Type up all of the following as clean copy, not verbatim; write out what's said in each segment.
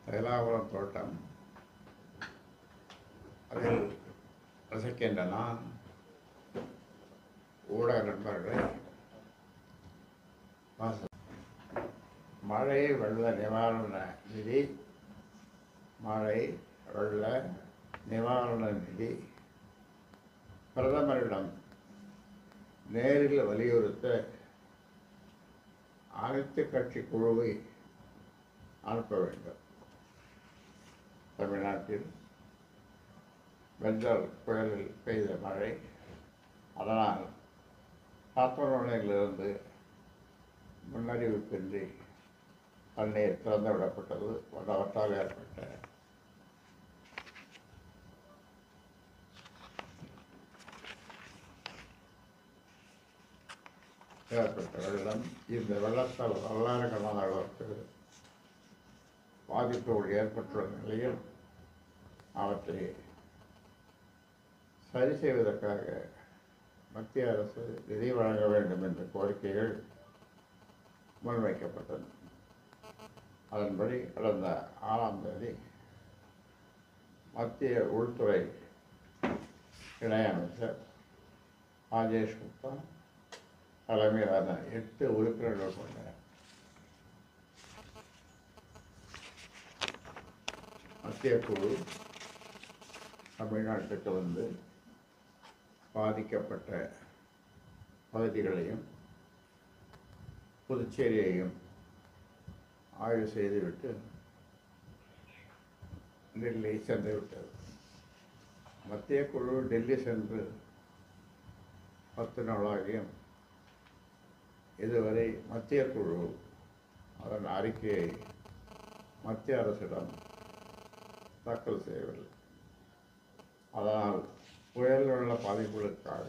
தைலாபுரம் தோட்டம். அதில் வசிக்கின்ற நான் ஊடக நண்பர்களை மழை வெள்ள நிவாரண நிதி மழை வெள்ள நிவாரண நிதி பிரதமரிடம் நேரில் வலியுறுத்த அனைத்து கட்சி குழுவை அனுப்ப வேண்டும். தமிழ்நாட்டில் பெங்கால் புயலில் பெய்த மழை, அதனால் காற்றோலையிலிருந்து முன்னறிவிப்பின்றி தண்ணீர் திறந்து விடப்பட்டது. அவற்றால் ஏற்பட்ட வெள்ளம், இந்த வெள்ளத்தால் பல்லாயிரக்கணக்கான அளவுக்கு பாதிப்புகள் ஏற்பட்டுள்ள நிலையில் அவற்றை சரி செய்வதற்காக மத்திய அரசு நிதி வழங்க வேண்டும் என்ற கோரிக்கைகள் முன்வைக்கப்பட்டது. அதன்படி கடந்த 6ஆம் தேதி மத்திய உள்துறை இணையமைச்சர் ராஜேஷ் குப்தா தலைமையிலான 8 உறுப்பினர்கள் கொண்ட மத்திய குழு தமிழ்நாட்டுக்கு வந்து பாதிக்கப்பட்ட பகுதிகளையும் புதுச்சேரியையும் ஆய்வு செய்துவிட்டு டெல்லி சென்று விட்டது. மத்திய குழு டெல்லி சென்று 10 நாளாகியும் இதுவரை மத்திய குழு அதன் அறிக்கையை மத்திய அரசிடம் தாக்கல் செய்யவில்லை. அதனால் புயல் வெள்ள பாதிப்புகளுக்காக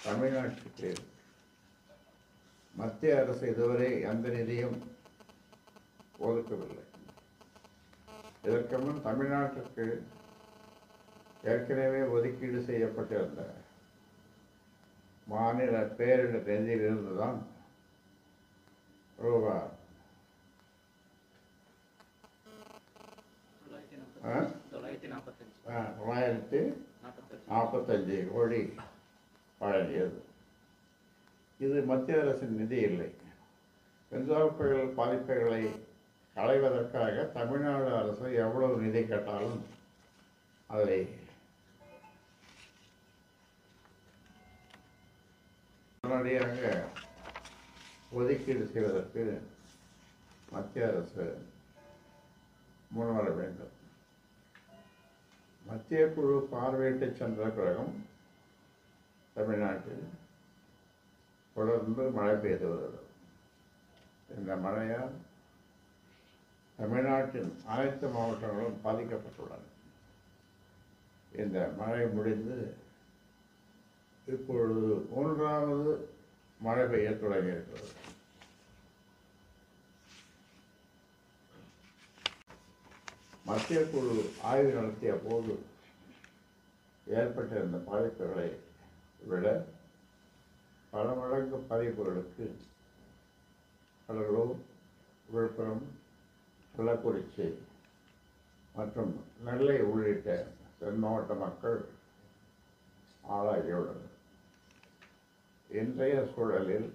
தமிழ்நாட்டுக்கு மத்திய அரசு இதுவரை எந்த நிதியும் ஒதுக்கவில்லை. இதற்கு முன் தமிழ்நாட்டிற்கு ஏற்கனவே ஒதுக்கீடு செய்யப்பட்டிருந்த மாநில பேரிடர் நிதியிலிருந்து தான் ரூபாய் 945 கோடி வழங்கியது. இது மத்திய அரசின் நிதி இல்லை. பெங்கால் புயல் பாதிப்புகளை களைவதற்காக தமிழ்நாடு அரசு எவ்வளவு நிதி கேட்டாலும் அதை உடனடியாக ஒதுக்கீடு செய்வதற்கு மத்திய அரசு முன்வர வேண்டும். மத்திய குழு பார்வையிட்டு சென்ற பிறகும் தமிழ்நாட்டில் தொடர்ந்து மழை பெய்து வருகிறது. இந்த மழையால் தமிழ்நாட்டின் அனைத்து மாவட்டங்களும் பாதிக்கப்பட்டுள்ளன. இந்த மழை முடிந்து இப்பொழுது 3வது மழை பெய்ய தொடங்கியிருக்கிறது. மத்திய குழு ஆய்வு நடத்திய போது ஏற்பட்டிருந்த பாதிப்புகளை விட பல மடங்கு பாதிப்புகளுக்கு கடலூர், விழுப்புரம், கள்ளக்குறிச்சி மற்றும் நெல்லை உள்ளிட்ட தென் மாவட்ட மக்கள் ஆளாகியுள்ளனர். இன்றைய சூழலில்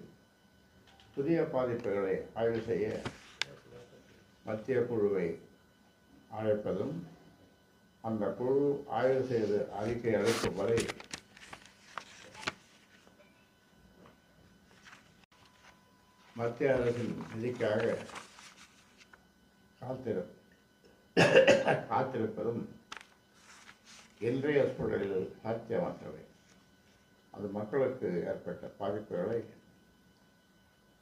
புதிய பாதிப்புகளை ஆய்வு செய்ய மத்திய குழுவை அழைப்பதும், அந்த குழு ஆய்வு செய்து அறிக்கை அளிக்கும் வரை மத்திய அரசின் நிதிக்காக காத்திருப்பதும் இன்றைய சூழலில் சாத்தியமற்றவை. அது மக்களுக்கு ஏற்பட்ட பாதிப்புகளை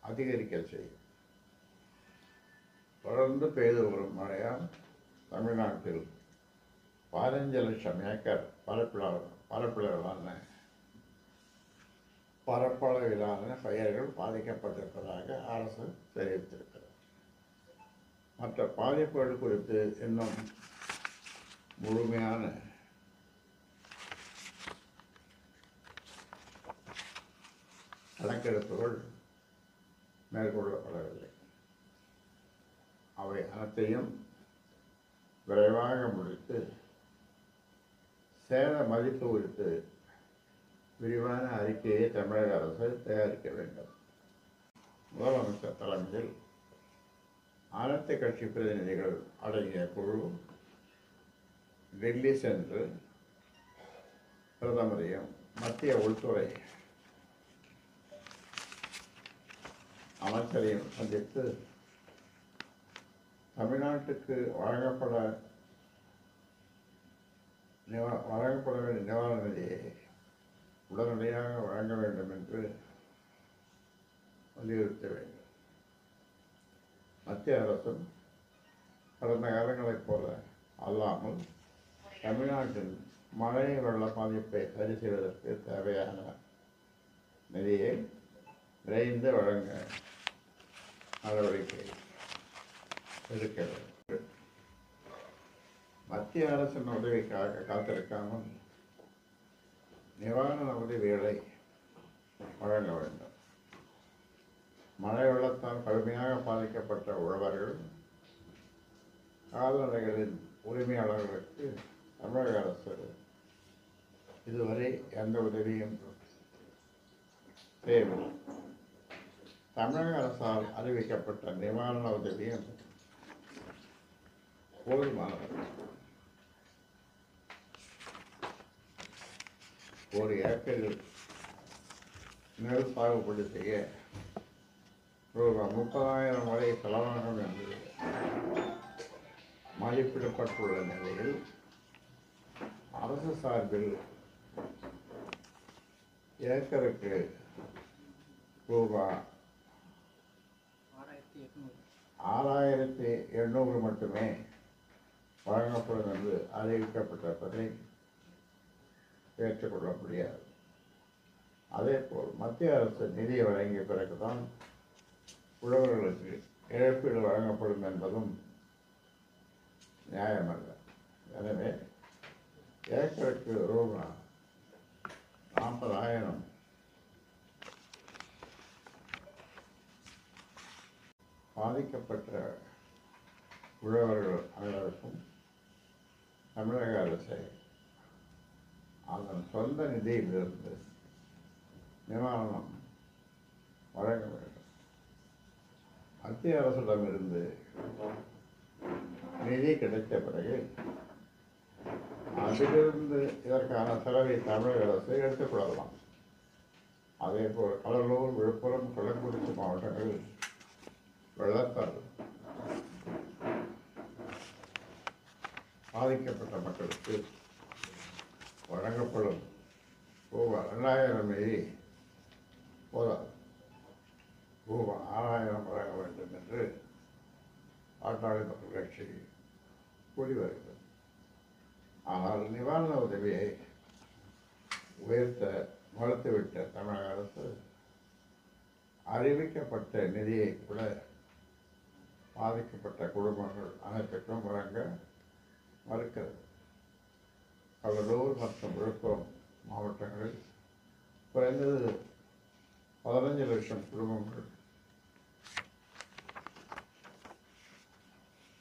அதிகரிக்க செய்யும். தொடர்ந்து பெய்து வரும் மழையால் தமிழ்நாட்டில் 15 லட்சம் ஏக்கர் பரப்பளவிலான பயிர்கள் பாதிக்கப்பட்டிருப்பதாக அரசு தெரிவித்திருக்கிறது. மற்ற பாதிப்புகள் குறித்து இன்னும் முழுமையான கணக்கெடுப்புகள் மேற்கொள்ளப்படவில்லை. அவை அனைத்தையும் விரைவாக முடித்து சேத மதிப்பு குறித்து விரிவான அறிக்கையை தமிழக அரசு தயாரிக்க வேண்டும். முதலமைச்சர் தலைமையில் அனைத்து கட்சி பிரதிநிதிகள் அடங்கிய குழு டெல்லி சென்று பிரதமரையும் மத்திய உள்துறை அமைச்சரையும் சந்தித்து தமிழ்நாட்டுக்கு வழங்கப்பட வேண்டிய நிவாரண நிதியை உடனடியாக வழங்க வேண்டும் என்று வலியுறுத்த வேண்டும். மத்திய அரசும் கடந்த காலங்களைப் போல அல்லாமல் தமிழ்நாட்டின் மழை வெள்ள பாதிப்பை சரி செய்வதற்கு தேவையான நிதியை விரைந்து வழங்க நடவடிக்கை எடுக்க வேண்டும். மத்திய அரசின் உதவிக்காக காத்திருக்காமல் நிவாரண உதவிகளை வழங்க வேண்டும். மழை வெள்ளத்தால் கடுமையாக பாதிக்கப்பட்ட உழவர்கள், கால்நடைகளின் உரிமையாளர்களுக்கு தமிழக அரசு இதுவரை எந்த உதவியும் செய்யவில்லை. தமிழக அரசால் அறிவிக்கப்பட்ட நிவாரண உதவியும் போதுமானது. ஒரு ஏக்கரில் நெல் சாகுபடி செய்ய ரூபாய் 30,000 வரை செலவாகும் என்று மதிப்பிடப்பட்டுள்ள நிலையில் அரசு சார்பில் ஏக்கருக்கு ரூபாய் 6,800 மட்டுமே வழங்கப்படும் என்று அறிவிக்கப்பட்டிருப்பதை ஏற்றுக்கொள்ள முடியாது. அதேபோல் மத்திய அரசு நிதி வழங்கிய பிறகுதான் உழவர்களுக்கு இழப்பீடு வழங்கப்படும் என்பதும் நியாயமல்ல. எனவே ஏக்கருக்கு ரூபாய் 40,000 பாதிக்கப்பட்ட உழவர்கள் அனைவருக்கும் தமிழக அரசை அதன் சொந்த நிதியிலிருந்து நிவாரணம் வழங்க வேண்டும். மத்திய அரசிடமிருந்து நிதி கிடைத்த பிறகு அதிலிருந்து இதற்கான செலவை தமிழக அரசு எடுத்துக்கொள்ளலாம். அதேபோல் கடலூர், விழுப்புரம், கள்ளக்குறிச்சி மாவட்டங்களில் வெள்ளத்தால் பாதிக்கப்பட்ட மக்களுக்கு வழங்கப்படும் ரூபாய் 2,000 மீறி போதாது. ரூபாய் 6,000 வழங்க வேண்டும் என்று பாட்டாளி மக்கள் கட்சி கூறி வருகிறது. ஆனால் நிவாரண உதவியை உயர்த்த மறுத்துவிட்ட தமிழக அரசு அறிவிக்கப்பட்ட நிதியை கூட பாதிக்கப்பட்ட குடும்பங்கள் அனைத்துக்கும் வழங்க மறுக்கிறது. கடலூர் மற்றும் விழுப்புரம் மாவட்டங்களில் குறைந்தது 15 லட்சம் குடும்பங்கள்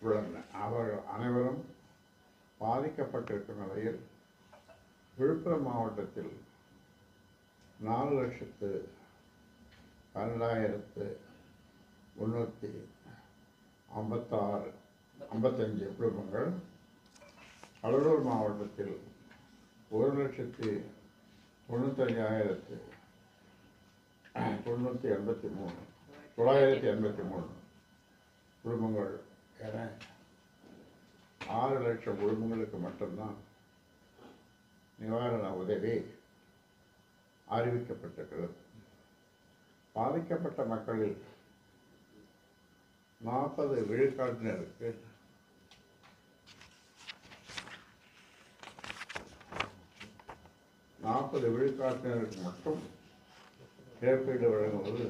உள்ளன. அவர்கள் அனைவரும் பாதிக்கப்பட்டிருக்கும் நிலையில் விழுப்புரம் மாவட்டத்தில் 4,12,355 குடும்பங்கள், கடலூர் மாவட்டத்தில் 1,95,983 குடும்பங்கள் என 6 லட்சம் குடும்பங்களுக்கு மட்டும்தான் நிவாரண உதவி அறிவிக்கப்பட்டிருக்கிறது. பாதிக்கப்பட்ட மக்களில் 40 விழுக்காட்டினருக்கு மட்டும் இழப்பீடு வழங்குவது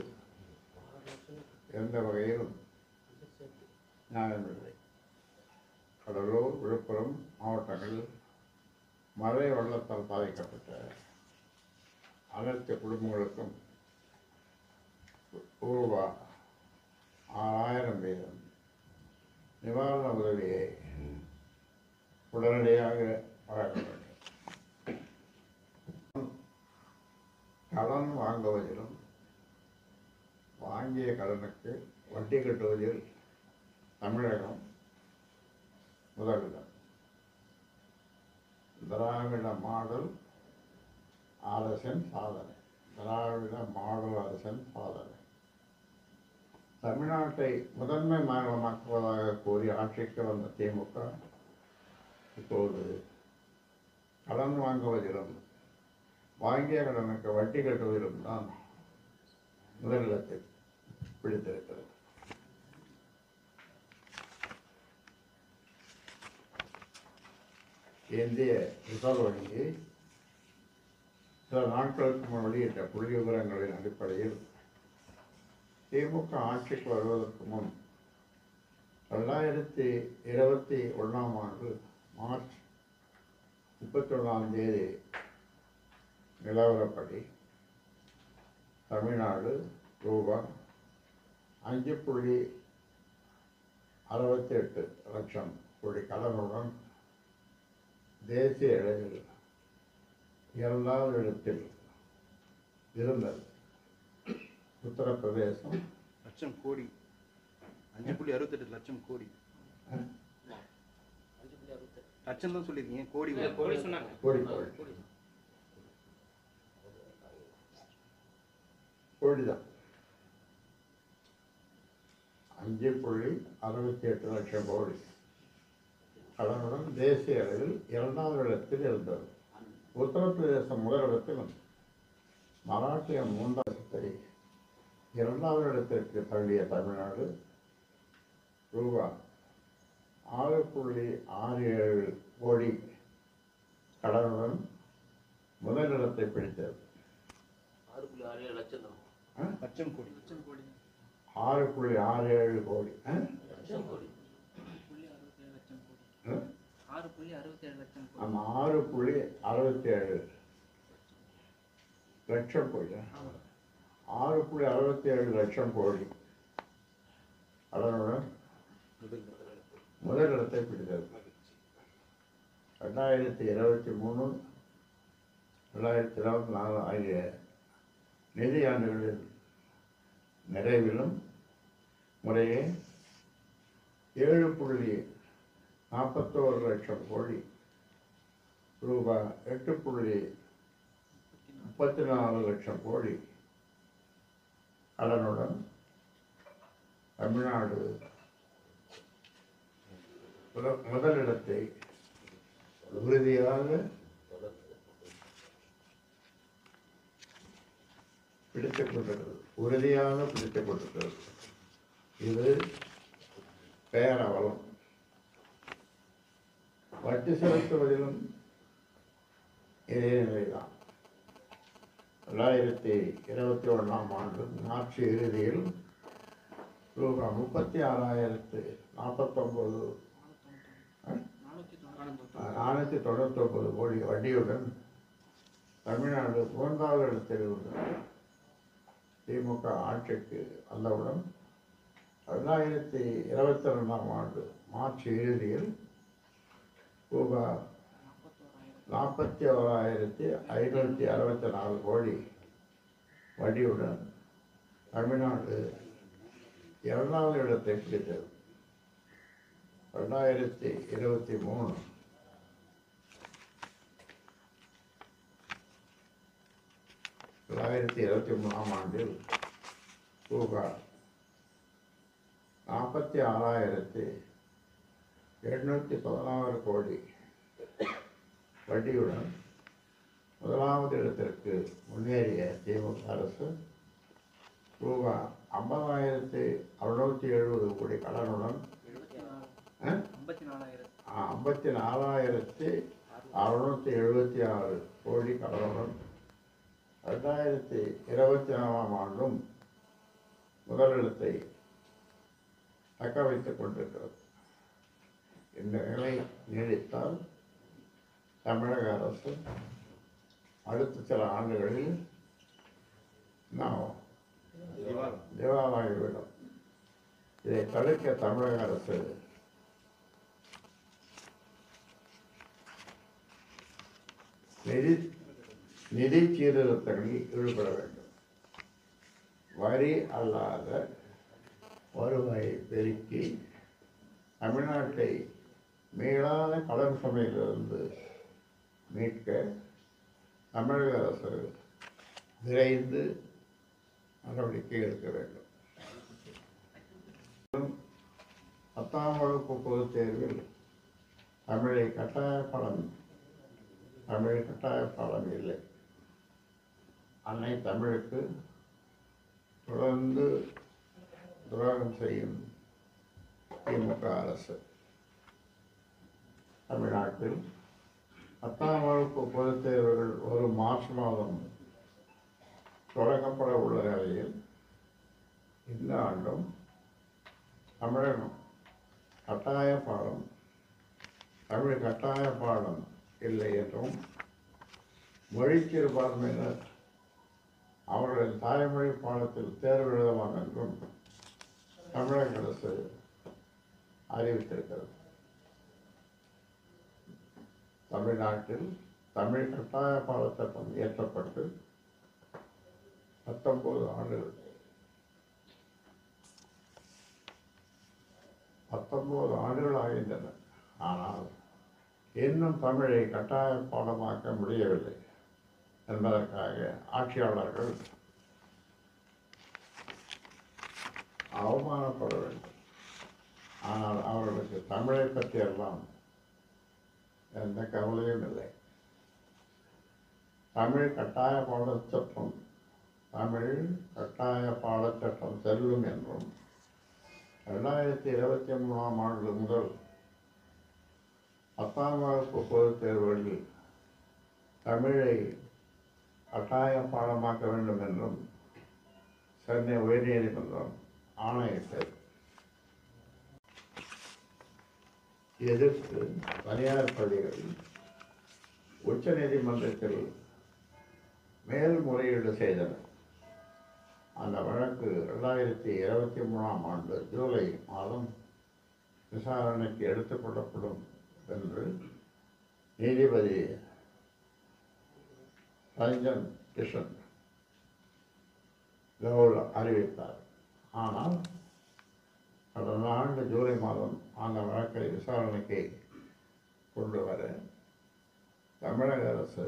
எந்த வகையிலும் நியாயமில்லை. கடலூர், விழுப்புரம் மாவட்டங்களில் மழை வெள்ளத்தால் பாதிக்கப்பட்ட அனைத்து குடும்பங்களுக்கும் ரூபாய் 6000 வீதம் நிவாரண உதவியை உடனடியாக வழங்க வேண்டும். கடன் வாங்குவதிலும் வாங்கிய கடனுக்கு வட்டி கட்டுவதில் தமிழகம் முதலிடம். திராவிட மாடல் அரசின் சாதனை. திராவிட மாடல் அரசின் சாதனை. தமிழ்நாட்டை முதன்மை மாநிலமாக்குவதாக கூறி ஆட்சிக்கு வந்த திமுக இப்போது கடன் வாங்குவதிலும் வாங்கிய கடனுக்கு வட்டி கட்டுவதிலும் தான் முதலிடத்தை பிடித்திருக்கிறது. இந்திய ரிசர்வ் வங்கி சில நாட்களுக்கு முன் வெளியிட்ட புள்ளி விவரங்களின் அடிப்படையில் திமுக ஆட்சிக்கு வருவதற்கு முன் 2021ஆம் ஆண்டு மார்ச் 31ஆம் தேதி நிலவரப்படி தமிழ்நாடு ரூபாய் 5.68 லட்சம் கோடி கடனுடன் தேசிய அளவில் 2வது இடத்தில் இருந்தது. உத்தரப்பிரதேசம் லட்சம் கோடி 5.68 லட்சம் கோடி லட்சம் தான் சொல்லியிருக்கீங்க, கோடி கோடி தான் 5.68 லட்சம் கோடி கடனுடன் தேசிய அளவில் 2வது இடத்தில் இருந்தது. உத்தரப்பிரதேசம் முதலிடத்திலும் மராட்டிய 3வது இடத்தை 2வது இடத்திற்கு தள்ளிய தமிழ்நாடு ரூபாய் 6.67 கோடி கடனுடன் முதலிடத்தை பிடித்தது. 6.67 லட்சம் கோடி 6.67 கோடி 6.67 லட்சம் கோடி 6.67 லட்சம் கோடி அதனுடன் முதலிடத்தை பிடித்தது. 2023, 2024 ஆகிய நிதியாண்டுகளில் நிறைவிலும் முறையே 7.41 லட்சம் கோடி ரூபாய் 8.34 லட்சம் கோடி கடனுடன் தமிழ்நாடு முதலிடத்தை உறுதியாக பிடித்துக் கொண்டிருக்கிறது. இது பேரவலம். வட்டி செலுத்துவதிலும் இதே நிலைதான். 2021ஆம் ஆண்டு மார்ச் இறுதியில் ரூபாய் 36,499 கோடி வட்டியுடன் தமிழ்நாடு 3வது இடத்தில் இருந்தது. திமுக ஆட்சிக்கு வந்தவுடன் 2022ஆம் ஆண்டு மார்ச் இறுதியில் ரூபாய் 41,564 கோடி வட்டியுடன் தமிழ்நாடு 2வது இடத்தை பிடித்தது. 2023ஆம் ஆண்டில் ரூபாய் 46,816 கோடி வட்டியுடன் 1வது இடத்திற்கு முன்னேறிய திமுக அரசு ரூபாய் 50,670 கோடி கடனுடன் 54,676 கோடி கடனுடன் 2024ஆம் ஆண்டும் முதலிடத்தை தக்க வைத்துக் கொண்டிருக்கிறது. இந்த நிலை நீடித்தால் தமிழக அரசு அடுத்த சில ஆண்டுகளில் நாம் திவாலாகிவிடும். இதை தடுக்க தமிழக அரசு நிதி சீர்திருத்தங்களில் ஈடுபட வேண்டும். வரி அல்லாத வருவாயை பெருக்கி தமிழ்நாட்டை மீளாத கடன் சுமையிலிருந்து மீட்க தமிழக அரசு விரைந்து நடவடிக்கை எடுக்க வேண்டும். 10ஆம் வகுப்பு பொதுத் தேர்வில் தமிழ் கட்டாய பாடம் இல்லை. அன்னை தமிழுக்கு தொடர்ந்து துரோகம் செய்யும் திமுக அரசு தமிழ்நாட்டில் 10ஆம் வகுப்பு பொதுத் தேர்வுகள் ஒரு மார்ச் மாதம் தொடங்கப்பட உள்ள நிலையில் இந்த ஆண்டும் தமிழகம் தமிழ் கட்டாய பாடம் இல்லை என்றும் மொழி சிறுபான்மையினர் அவர்களின் தாய்மொழி பாடத்தில் தேர்வு எழுதலாம் என்றும் தமிழக அரசு அறிவித்திருக்கிறது. தமிழ்நாட்டில் தமிழ் கட்டாய பாடத்திட்டம் இயற்றப்பட்டு 19 ஆண்டுகள் ஆகின்றன. ஆனால் இன்னும் தமிழை கட்டாய பாடமாக்க முடியவில்லை என்பதற்காக ஆட்சியாளர்கள் அவமானப்பட வேண்டும். ஆனால் அவர்களுக்கு தமிழை பற்றியெல்லாம் எந்த கவலையும் இல்லை. தமிழ் கட்டாய பாடத்திட்டம் செல்லும் என்றும் 2023ஆம் ஆண்டு முதல் 10ஆம் வகுப்பு பொதுத் தேர்வுகளில் தமிழை கட்டாய பாடமாக்க வேண்டும் என்றும் சென்னை உயர்நீதிமன்றம் ஆணையிட்டது. எதிர்த்து தனியார் பள்ளிகளில் உச்ச நீதிமன்றத்தில் மேல்முறையீடு செய்தனர். அந்த வழக்கு 2023ஆம் ஆண்டு ஜூலை மாதம் விசாரணைக்கு எடுத்துக்கொள்ளப்படும் என்று நீதிபதி ரஞ்சன் கிஷன் கவுல் அறிவித்தார். ஆனால் கடந்த ஆண்டு ஜூலை மாதம் அந்த வழக்கை விசாரணைக்கு கொண்டு வர தமிழக அரசு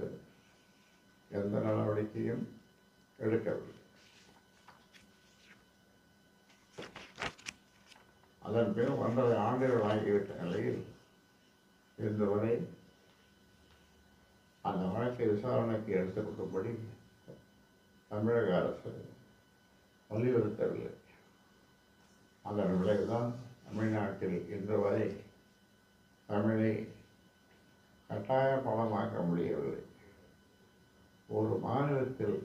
எந்த நடவடிக்கையும் எடுக்கவில்லை. அதன் பின் 1.5 ஆண்டுகள் ஆகிவிட்ட நிலையில் இன்று வரை அந்த வழக்கை விசாரணைக்கு எடுத்துக்கொள்ளும்படி தமிழக அரசு வலியுறுத்தவில்லை. அதன் விளைவுதான் தமிழ்நாட்டில் இன்று வரை தமிழை கட்டாய பாடமாக்க முடியவில்லை. ஒரு மாநிலத்தில்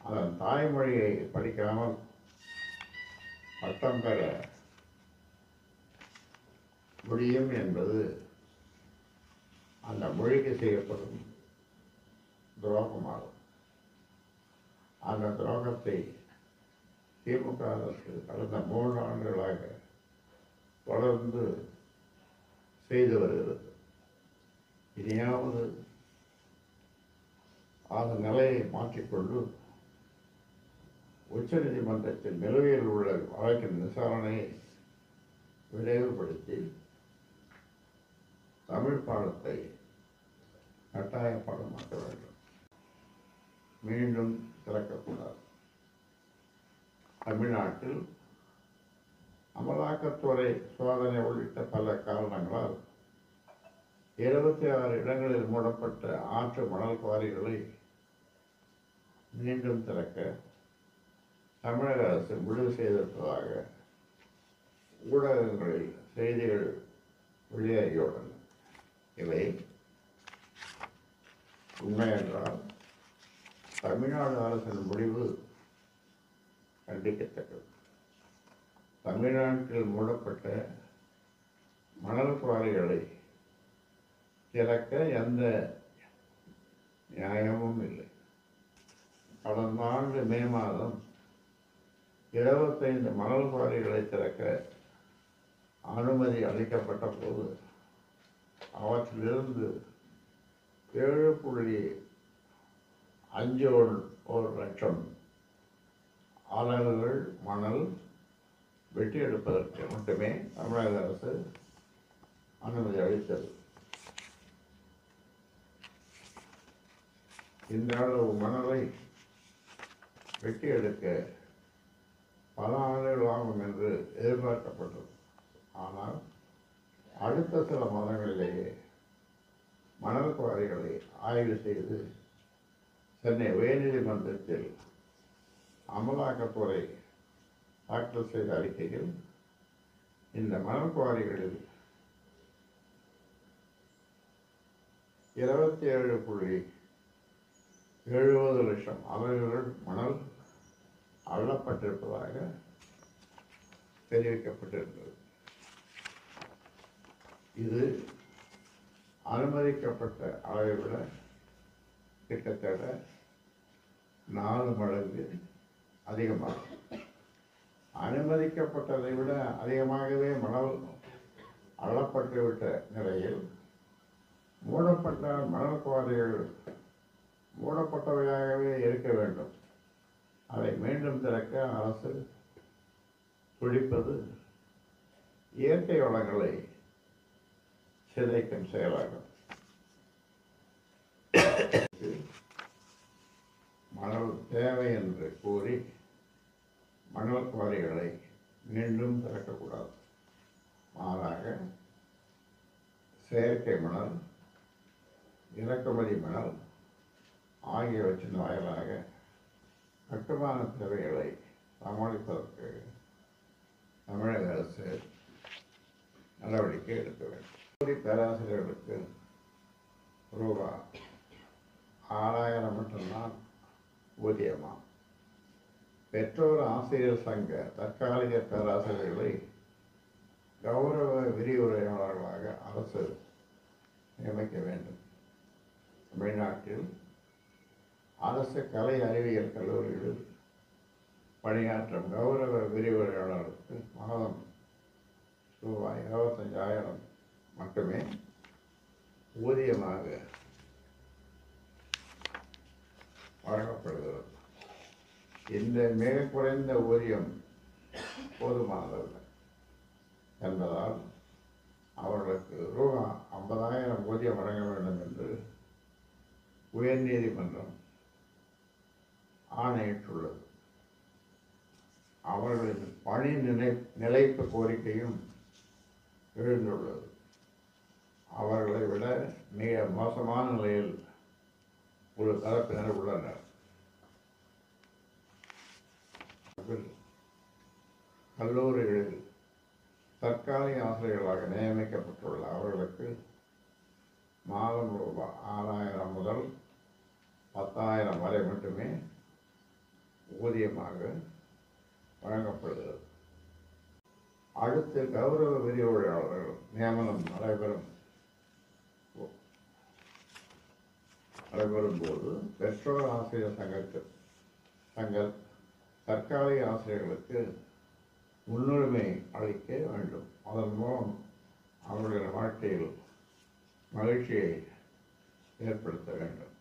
அதன் தாய்மொழியை படிக்காமல் பட்டம் பெற முடியும் என்பது அந்த மொழிக்கு செய்யப்படும் துரோகமாகும். அந்த துரோகத்தை திமுக அரசு கடந்த 3 ஆண்டுகளாக தொடர்ந்து செய்து வருகிறது. இனியாவது அந்த நிலையை மாற்றிக்கொண்டு உச்ச நீதிமன்றத்தில் நிலுவையில் உள்ள வழக்கின் விசாரணையை விரைவுபடுத்தி தமிழ் பாடத்தை கட்டாய பாடமாக்க வேண்டும். மீண்டும் திறக்கக்கூடாது. தமிழ்நாட்டில் அமலாக்கத்துறை சோதனை உள்ளிட்ட பல காரணங்களால் 26 இடங்களில் மூடப்பட்ட ஆற்று மணல் குவாரிகளை மீண்டும் திறக்க தமிழக அரசு முடிவு செய்திருப்பதாக ஊடகங்களில் செய்திகள் வெளியாகியுள்ளன. இவை உண்மை என்றால் தமிழ்நாடு அரசின் முடிவு கண்டிக்கத்தக்கது. தமிழ்நாட்டில் மூடப்பட்ட மணல் குவாரிகளை திறக்க எந்த நியாயமும் இல்லை. கடந்த ஆண்டு மே மாதம் 25 மணல் குவாரிகளை திறக்க அனுமதி அளிக்கப்பட்ட போது அவற்றிலிருந்து 7.51 லட்சம் அலகுகள் மணல் வெட்டி எடுப்பதற்கு மட்டுமே தமிழக அரசு அனுமதி அளித்தது. இந்த அளவு மணலை வெட்டி எடுக்க பல ஆண்டுகள் ஆகும் என்று எதிர்பார்க்கப்பட்டது. ஆனால் அடுத்த சில மாதங்களிலேயே மணல் குவாரிகளை ஆய்வு செய்து சென்னை உயர்நீதிமன்றத்தில் அமலாக்கத்துறை தாக்கல் செய்த அறிக்கையில் இந்த மணல் குவாரிகளில் 27.70 லட்சம் அலகுகள் மணல் அள்ளப்பட்டிருப்பதாக தெரிவிக்கப்பட்டிருந்தது. இது அனுமதிக்கப்பட்ட அளவை விட கிட்டத்தட்ட 4 மடங்கு அதிகமாகும். அனுமதிக்கப்பட்டதை விட அதிகமாகவே மணல் அள்ளப்பட்டுவிட்ட நிலையில் மூடப்பட்ட மணல் குவாரிகள் மூடப்பட்டவையாகவே இருக்க வேண்டும். அதை மீண்டும் திறக்க அரசு துடிப்பது இயற்கை வளங்களை சிதைக்கும் செயலாகும். மணல் தேவை என்று கூறி மணல் குவாரிகளை மீண்டும் திறக்கக்கூடாது. மாறாக செயற்கை மணல், இறக்குமதி மணல் ஆகியவற்றின் வாயிலாக கட்டுமான தேவைகளை சமாளிப்பதற்கு தமிழக அரசு நடவடிக்கை எடுக்க வேண்டும். பேராசிரியர்களுக்கு ரூபாய் 6000 மட்டும்தான் ஊதியமா? பெற்றோர் ஆசிரியர் சங்க தற்காலிக பேராசிரியர்களை கௌரவ விரிவுரையாளர்களாக அரசு நியமிக்க வேண்டும். தமிழ்நாட்டில் அரசு கலை அறிவியல் கல்லூரிகளில் பணியாற்றும் கௌரவ விரிவுரையாளருக்கு மாதம் ரூபாய் 25,000 மட்டுமே ஊதியமாக வழங்கப்படுகிறது. இந்த மிக குறைந்த ஊதியம் போதுமானதல்ல என்பதால் அவர்களுக்கு ரூபாய் 50,000 ஊதியம் வழங்க வேண்டும் என்று உயர்நீதிமன்றம் ஆணையிட்டுள்ளது. அவர்களின் பணி நிலைப்பு கோரிக்கையும் எழுந்துள்ளது. அவர்களை விட மிக மோசமான நிலையில் ஒரு தரப்பினர் உள்ளனர். கல்லூரிகளில் தற்காலிக ஆசிரியர்களாக நியமிக்கப்பட்டுள்ள அவர்களுக்கு மாதம் ரூபாய் 6,000 முதல் 10,000 வரை மட்டுமே ஊதியமாக வழங்கப்படுகிறது. அடுத்து கௌரவ விரிவுரையாளர்கள் நியமனம் நடைபெறும் போது பெற்றோர் ஆசிரியர் சங்க தற்காலிக ஆசிரியர்களுக்கு முன்னுரிமை அளிக்க வேண்டும். அதன் மூலம் அவர்களின் வாழ்க்கையில் மகிழ்ச்சியை ஏற்படுத்த வேண்டும்.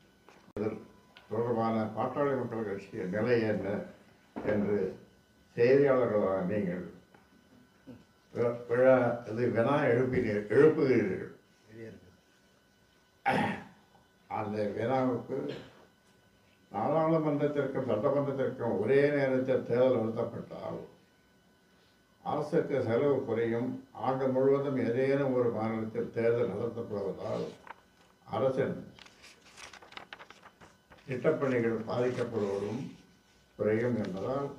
இதில் தொடர்பான பாட்டாளி மக்கள் கட்சியின் நிலை என்ன என்று செய்தியாளர்களாக நீங்கள் வினா எழுப்புகிறீர்கள். அந்த வினாவுக்கு நாடாளுமன்றத்திற்கும் சட்டமன்றத்திற்கும் ஒரே நேரத்தில் தேர்தல் நடத்தப்பட்டால் அரசுக்கு செலவு குறையும். ஆண்டு முழுவதும் ஏதேனும் ஒரு மாநிலத்தில் தேர்தல் நடத்தப்படுவதால் அரசின் திட்டப்பணிகள் பாதிக்கப்படுவதும் குறையும் என்பதால்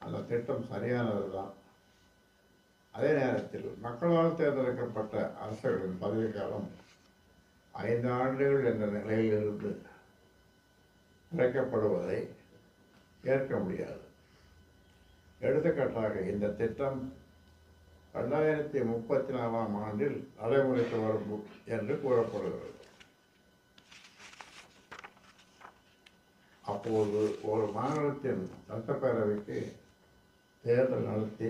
அந்த திட்டம் சரியானது தான். அதே நேரத்தில் மக்களால் தேர்ந்தெடுக்கப்பட்ட அரசுகளின் பதவிக்காலம் 5 ஆண்டுகள் என்ற நிலையிலிருந்து குறைக்கப்படுவதை ஏற்க முடியாது. எடுத்துக்காட்டாக இந்த திட்டம் 2034ஆம் ஆண்டில் நடைமுறைக்கு வரும் என்று கூறப்படுகிறது. அப்போது ஒரு மாநிலத்தின் சட்டப்பேரவைக்கு தேர்தல் நடத்தி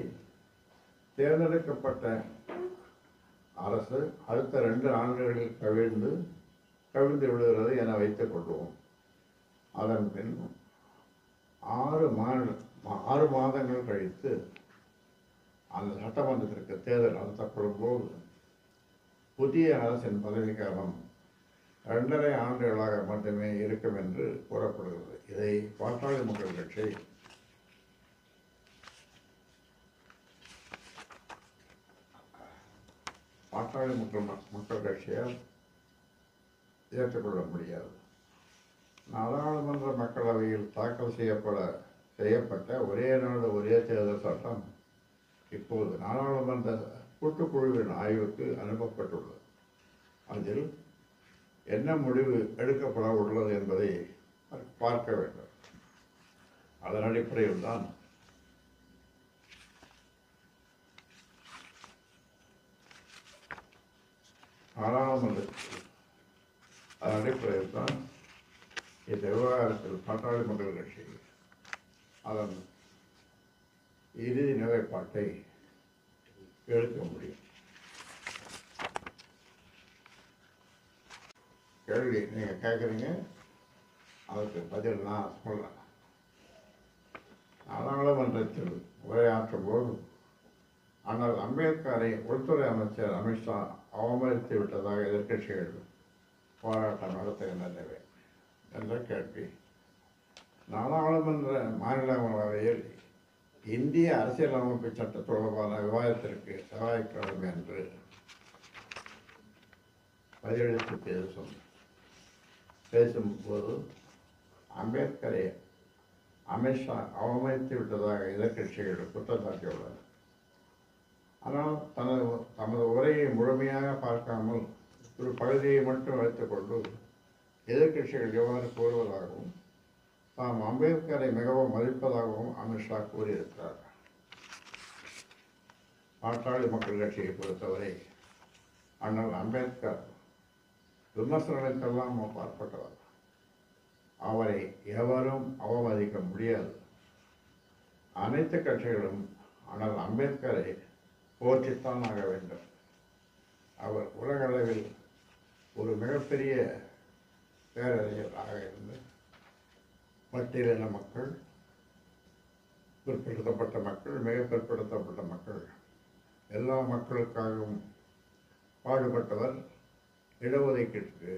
தேர்ந்தெடுக்கப்பட்ட அரசு அடுத்த 2 ஆண்டுகளில் கவிழ்ந்து விடுகிறது என வைத்துக் கொள்வோம். அதன் பின் 6 மாதங்கள் கழித்து அந்த சட்டமன்றத்திற்கு தேர்தல் நடத்தப்படும் போது புதிய அரசின் பதவிக்காலம் 2.5 ஆண்டுகளாக மட்டுமே இருக்கும் என்று கூறப்படுகிறது. இதை பாட்டாளி மக்கள் கட்சி மக்கள் கட்சியால் ஏற்றுக்கொள்ள முடியாது. நாடாளுமன்ற மக்களவையில் தாக்கல் செய்யப்பட்ட ஒரே நாடு ஒரே தேர்தல் சட்டம் இப்போது நாடாளுமன்ற கூட்டுக்குழுவின் ஆய்வுக்கு அனுப்பப்பட்டுள்ளது. அதில் என்ன முடிவு எடுக்கப்பட உள்ளது என்பதை பார்க்க வேண்டும். அதன் அடிப்படையில் தான் இந்த விவகாரத்தில் பாட்டாளி மக்கள் கட்சி அதன் இறுதி நிலைப்பாட்டை எடுக்க முடியும். கேள்வி நீங்கள் கேட்குறீங்க, அதுக்கு பதில் நான் சொல்கிறேன். நாடாளுமன்றத்தில் உரையாற்றும் போது ஆனால் அம்பேத்கரை உள்துறை அமைச்சர் அமித்ஷா அவமதித்து விட்டதாக எதிர்க்கட்சிகள் போராட்டம் நடத்துகின்றனவே என்ற கேள்வி. நாடாளுமன்ற மாநிலங்களவையில் இந்திய அரசியலமைப்பு சட்ட தொடர்பான விவாதத்திற்கு செவ்வாய்க்கிழமை என்று பதிலளித்து பேசும்போது அம்பேத்கரை அமித்ஷா அவமதித்து விட்டதாக எதிர்க்கட்சிகள் குற்றம் சாட்டியுள்ளனர். ஆனால் தமது உரையை முழுமையாக பார்க்காமல் ஒரு பகுதியை மட்டும் வைத்துக்கொண்டு எதிர்க்கட்சிகள் எவ்வாறு கூறுவதாகவும் தாம் அம்பேத்கரை மிகவும் மதிப்பதாகவும் அமித்ஷா கூறியிருக்கிறார். பாட்டாளி மக்கள் கட்சியை பொறுத்தவரை அண்ணல் அம்பேத்கர் விமர்சனங்களுக்கெல்லாம் பார்ப்பட்டவர். அவரை எவரும் அவமதிக்க முடியாது. அனைத்து கட்சிகளும் அண்ணல் அம்பேத்கரை போற்றித்தான் ஆக வேண்டும். அவர் உலகளவில் ஒரு மிகப்பெரிய பேரறிஞராக இருந்து பட்டியலின மக்கள், பிற்படுத்தப்பட்ட மக்கள், மிக பிற்படுத்தப்பட்ட மக்கள், எல்லா மக்களுக்காகவும் பாடுபட்டவர், இடஒதுக்கீட்டுக்கு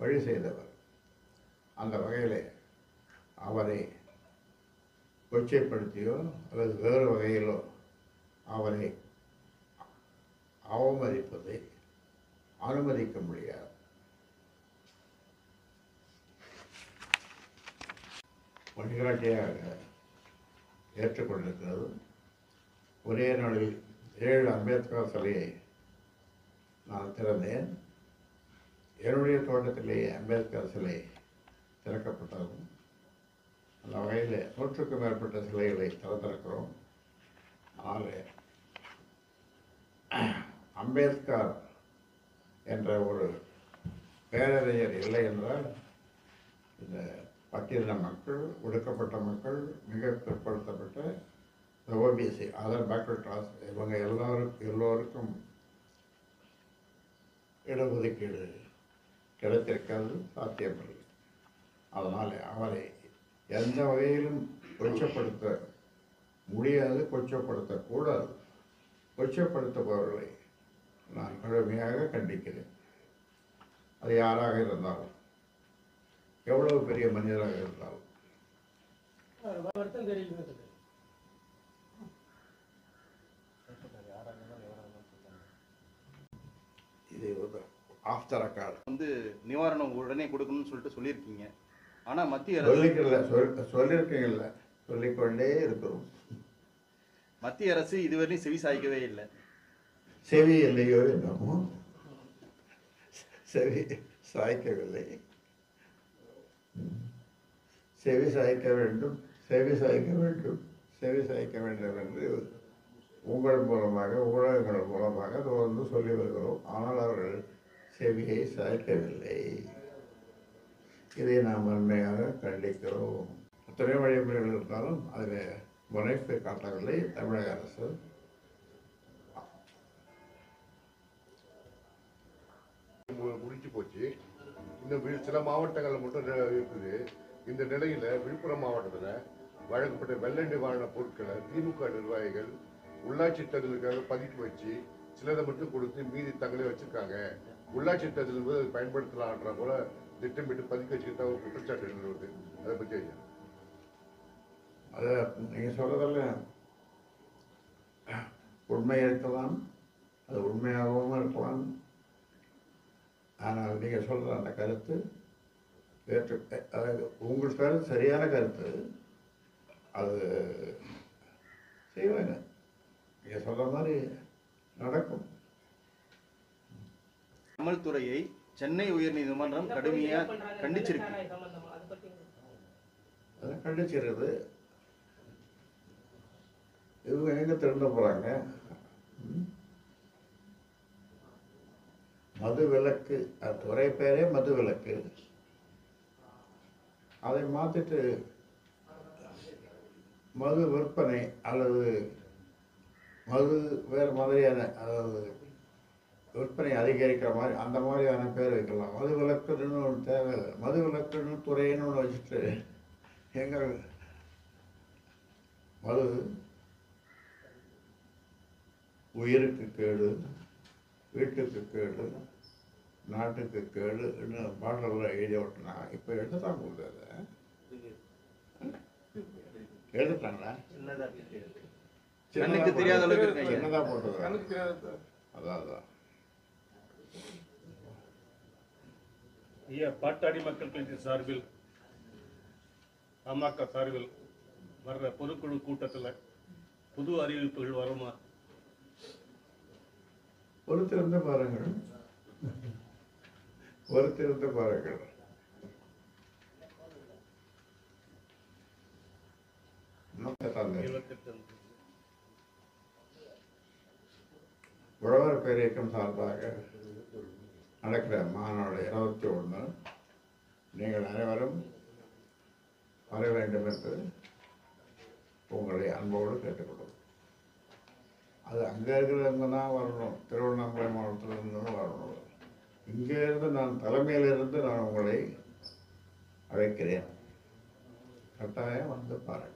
வழி செய்தவர். அந்த வகையில் அவரை கொச்சைப்படுத்தியோ அல்லது வேறு வகையிலோ அவரை அவமதிப்பதை அனுமதிக்க முடியாது. வழிகாட்டியாக ஏற்றுக்கொண்டிருக்கிறது. ஒரே நாளில் 7 அம்பேத்கர் சிலையை நான் திறந்தேன். என்னுடைய தோட்டத்திலேயே அம்பேத்கர் சிலை திறக்கப்பட்டதும் அந்த வகையில் 100க்கும் மேற்பட்ட சிலைகளை திறந்திருக்கிறோம். ஆனால் அம்பேத்கர் என்ற ஒரு பேரறிஞர் இல்லை என்றால் இந்த பட்டியலின மக்கள், ஒடுக்கப்பட்ட மக்கள், மிக பிற்படுத்தப்பட்ட ஓபிசி, அதர் பேக்வர்ட் கிளாஸ், இவங்க எல்லோருக்கும் இடஒதுக்கீடு கிடைத்திருக்காது, சாத்தியமில்லை. அதனால் அவரை எந்த வகையிலும் கொச்சப்படுத்த முடியாது, கொச்சப்படுத்தக்கூடாது. கொச்சப்படுத்துபவர்களை நான் கடுமையாக கண்டிக்கிறேன். அது யாராக இருந்தாலும், எவ்வளவு பெரிய மனிதராக இருந்தாலும். இது ஆஃப் த ரெக்கார்டு நிவாரணம் உடனே கொடுக்கணும்னு சொல்லிட்டு சொல்லியிருக்கீங்க. ஆனால் மத்திய சொல்லியிருக்கீங்கல்ல, சொல்லிக்கொண்டே இருக்கிறோம். மத்திய அரசு இதுவரையும் செவி சாய்க்கவே இல்லை. செவி இல்லையோ என்னமோ, செவி சாய்க்கவில்லை. செவி சாய்க்க வேண்டும், செவி சாய்க்க வேண்டும், செவி சாய்க்க வேண்டும் என்று உங்கள் மூலமாக, ஊடகங்கள் மூலமாக தொடர்ந்து சொல்லி வருகிறோம். ஆனால் அவர்கள் செவியை சாய்க்கவில்லை. இதை நாம் வன்மையாக கண்டிக்கிறோம். எத்தனையோ வழிமுறைகள் இருந்தாலும் அதில் முனைப்பை காட்டவில்லை தமிழக அரசு. முடிஞ்சு போச்சு. இன்னும் சில மாவட்டங்கள் மட்டும் இருக்குது. இந்த நிலையில விழுப்புரம் மாவட்டத்தில் வழங்கப்பட்ட வெள்ள நிவாரண பொருட்களை திமுக நிர்வாகிகள் உள்ளாட்சி தேர்தலுக்காக பதுக்கி வச்சு சிலரை மட்டும் கொடுத்து மீதி தங்களே வச்சிருக்காங்க. உள்ளாட்சி தேர்தல் போது அதை பயன்படுத்தலான்ற போல திட்டமிட்டு பதுக்கி வச்சுக்கிட்ட ஒரு குற்றச்சாட்டு வருது. அதை பற்றி அதை நீங்கள் சொல்றதெல்லாம் உண்மை இருக்கலாம், அது உண்மையாகவும் இருக்கலாம். ஆனால் நீங்கள் சொல்கிற அந்த கருத்து அதாவது உங்கள் கருத்து சரியான கருத்து. அது செய்வாங்க, நீங்கள் சொல்கிற மாதிரி நடக்கும். அமல்துறையை சென்னை உயர்நீதிமன்றம் கடுமையாக கண்டிச்சிருக்கு. அதை கண்டிச்சிருக்குது. இவங்க எங்கே திரும்ப போகிறாங்க? மது விலக்கு, துறை பேரே மது விலக்கு. அதை மாற்றிட்டு மது விற்பனை அல்லது மது வேறு மாதிரியான, அதாவது விற்பனை அதிகரிக்கிற மாதிரி அந்த மாதிரியான பேர் வைக்கலாம். மது விலக்குன்னு ஒன்று தேவையில்லை. மது விலக்குன்னு துறைன்னு ஒன்று வச்சுட்டு எங்கள் மது உயிருக்கு கேடு, வீட்டுக்கு கேடு, நாட்டுக்கு கேடு இன்னும் பாடலில் எழுதி விட்டுனா இப்போ எடுத்துட்டாங்க. கொடுத்தது எடுத்துட்டாங்களா? கண்ணுக்கு தெரியாத அளவுக்கு என்னதான் போட்டது? அதான் ஐயா, பாட்டாளி மக்கள் கட்சி சார்பில், பாமக சார்பில் வர்ற பொதுக்குழு கூட்டத்தில் புது அறிவிப்புகள் வருமா? பொறுத்திருந்து பாருங்கள், பொறுத்திருந்து பாருங்கள். உழவர் பேரியக்கம் சார்பாக நடக்கிற மாநாடு 21 நீங்கள் அனைவரும் வர வேண்டும் என்று உங்களை அன்போடு கேட்டுக்கொள்ளும். அது அங்கே இருக்கிறவங்க தான் வரணும், திருவண்ணாமலை மாவட்டத்திலிருந்து வரணும். இங்கே இருந்து நான் தலைமையிலிருந்து நான் உங்களை அழைக்கிறேன். கட்டாயம் வந்து பாருங்கள்.